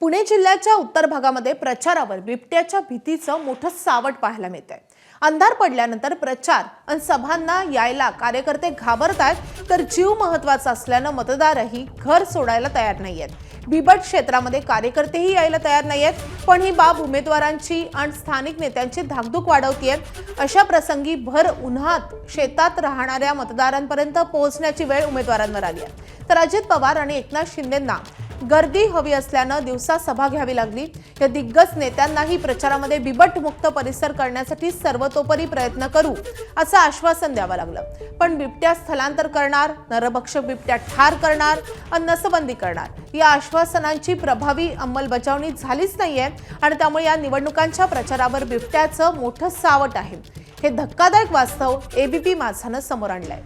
पुणे जिल्ह्याच्या उत्तर भागामध्ये प्रचारावर बिबट्याच्या भीतीचं मोठं सावट पाहायला मिळतंय। अंधार पडल्यानंतर प्रचार आणि सभांना यायला कार्यकर्ते घाबरतात, तर जीव महत्त्वाचा असल्यानं मतदारही घर सोडायला तयार नाहीयेत। बिबट क्षेत्रामध्ये कार्यकर्तेही यायला तयार नाहीयेत, पण ही बाब उमेदवारांची आणि स्थानिक नेत्यांची धाकधूक वाढवतीये। अशा प्रसंगी भर उन्हात शेतात राहणाऱ्या मतदारांपर्यंत पोहोचण्याची वेळ उमेदवारांवर आली आहे। तर अजित पवार आणि एकनाथ शिंदेंना गर्दी हवी असल्यानं दिवसा सभा घ्यावी लागली। या दिग्गज नेत्यांनाही प्रचारामध्ये बिबट मुक्त परिसर करण्यासाठी सर्वतोपरी प्रयत्न करू असं आश्वासन द्यावं लागलं। पण बिबट्या स्थलांतर करणार, नरभक्षक बिबट्या ठार करणार आणि नसबंदी करणार या आश्वासनांची प्रभावी अंमलबजावणी झालीच नाहीये आणि त्यामुळे या निवडणुकांच्या प्रचारावर बिबट्याचं मोठं सावट आहे। हे धक्कादायक वास्तव एबीपी माझानं समोर आणलंय।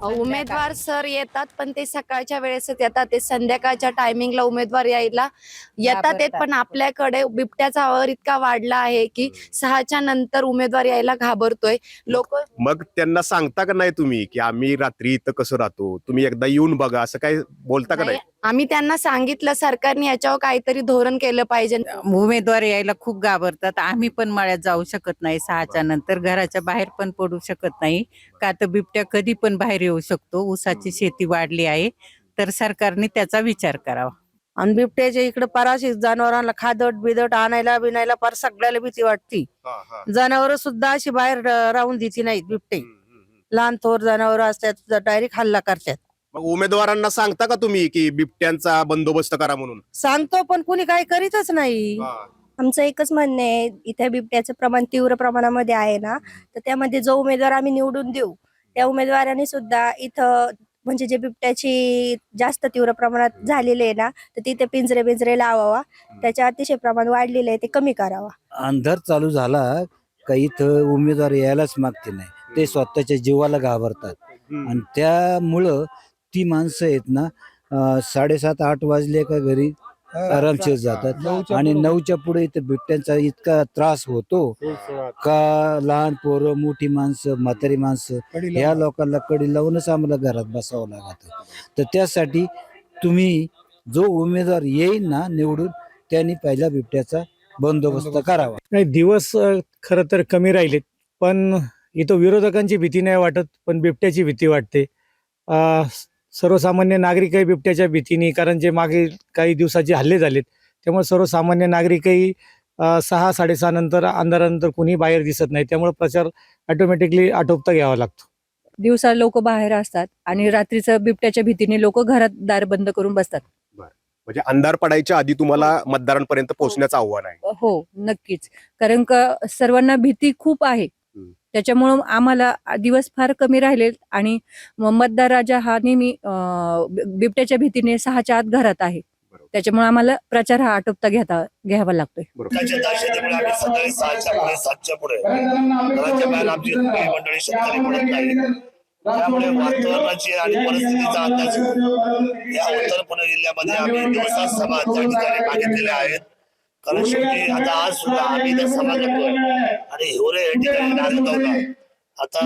उमेदवार सर येतात, पण ते सकाळच्या वेळेसच येतात। ते संध्याकाळच्या टायमिंगला उमेदवार यायला येतात पण आपल्याकडे बिबट्याचा आवार इतका वाढला आहे की 6च्या नंतर उमेदवार यायला घाबरतोय लोक। मग त्यांना सांगता का नाही तुम्ही की आम्ही रात्री इथं कसं राहतो, तुम्ही एकदा येऊन बघा, असं काही बोलता का नाही? आम्ही त्यांना सांगितलं सरकारने याच्यावर काहीतरी धोरण केलं पाहिजे। उमेदवार यायला खूप घाबरतात। आम्ही पण मळ्यात जाऊ शकत नाही 6च्या नंतर, घराच्या बाहेर पण पडू शकत नाही का तर बिबट्या कधी पण बाहेर येऊ शकतो। ऊसाची शेती वाढली आहे, तर सरकारने त्याचा विचार करावा। आणि बिबट्याच्या इकडे पराशी जनावरांना खादट बिदट आणायला बिनायला फार सगळ्याला भीती वाटती। जनावर सुद्धा अशी बाहेर राहून देती नाहीत बिबटे। लहान थोर जनावर असतात, डायरेक्ट हल्ला करतात। मग उमेदवारांना सांगता का तुम्ही की बिबट्यांचा बंदोबस्त करा म्हणून? सांगतो पण कुणी काही करीतच नाही। आमचं एकच म्हणणं आहे, इथे बिबट्याचं प्रमाण तीव्र प्रमाणामध्ये आहे ना, तर त्यामध्ये जो उमेदवार आम्ही निवडून देऊ त्या उमेदवारांनी सुद्धा इथं म्हणजे जे बिबट्याची जास्त तीव्र प्रमाणात झालेले आहे ना, तर तिथे पिंजरे लावावा। त्याच्या अतिशय प्रमाण वाढलेलं आहे ते कमी करावा। अंधार चालू झाला का इथं उमेदवार यायलाच मागते नाही, ते स्वतःच्या जीवाला घाबरतात। आणि त्यामुळं ती माणसं आहेत ना 7:30-8 वाजले का घरी आरामशीर जातात आणि 9च्या पुढे इथं बिबट्यांचा इतका त्रास होतो का लहान पोरं, मोठी माणसं, म्हातारी माणसं या लोकांना कडी लावूनच आम्हाला घरात बसावं लागतं। तर त्यासाठी तुम्ही जो उमेदवार येईल ना निवडून, त्यांनी पहिला बिबट्याचा बंदोबस्त करावा। नाही, दिवस खरं तर कमी राहिलेत, पण इथं विरोधकांची भीती नाही वाटत, पण बिबट्याची भीती वाटते। सर्वसामान्य नागरिकही बिबट्याच्या भीतीने, कारण जे मागे काही दिवसाचे हल्ले झालेत त्यामुळे सर्वसामान्य नागरिकही 6-6:30 नंतर अंधारानंतर कोणी बाहेर दिसत नाही, त्यामुळे प्रचार ऑटोमॅटिकली आटोपता घ्यावा लागतो। दिवसा लोक बाहेर असतात आणि रात्रीचं बिबट्याच्या भीतीने लोक घरात दार बंद करून बसतात। म्हणजे अंधार पडायच्या आधी तुम्हाला मतदारांपर्यंत पोहोचण्याचं आव्हान आहे? हो, नक्कीच, कारण का सर्वांना भीती खूप आहे, त्याच्यामुळं आम्हाला दिवस फार कमी राहिले आणि मतदार राजा हा नेहमी बिबट्याच्या भीतीने 6च्या आत घरात आहे, त्याच्यामुळे आम्हाला प्रचार हा आटोपता घ्यावा लागतोय। सकाळी 6च्या पुढे घराच्या बाहेर आमची मंडळी शेतकरी पडत नाही, त्यामुळे वातावरणाची आणि परिस्थितीचा अंदाज या उत्तर पुणे जिल्ह्यामध्ये आम्ही दिवसा सभा त्या ठिकाणी मागितलेल्या आहेत। कारण शेवटी आता आज सुद्धा आम्ही इथं सभा करतोय आणि हिवरे या ठिकाणी नागरिकांना आता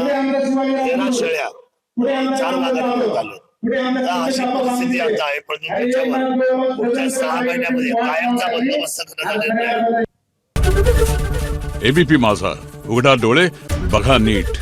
13 शेळ्या 4 वाघांनी आले। अशी परिस्थिती आता आहे, पण त्याच्यावर पुढच्या 6 महिन्यामध्ये कायमचा बंदोबस्त करण्यात येईल। एबीपी माझा, उघडा डोळे बघा नीट।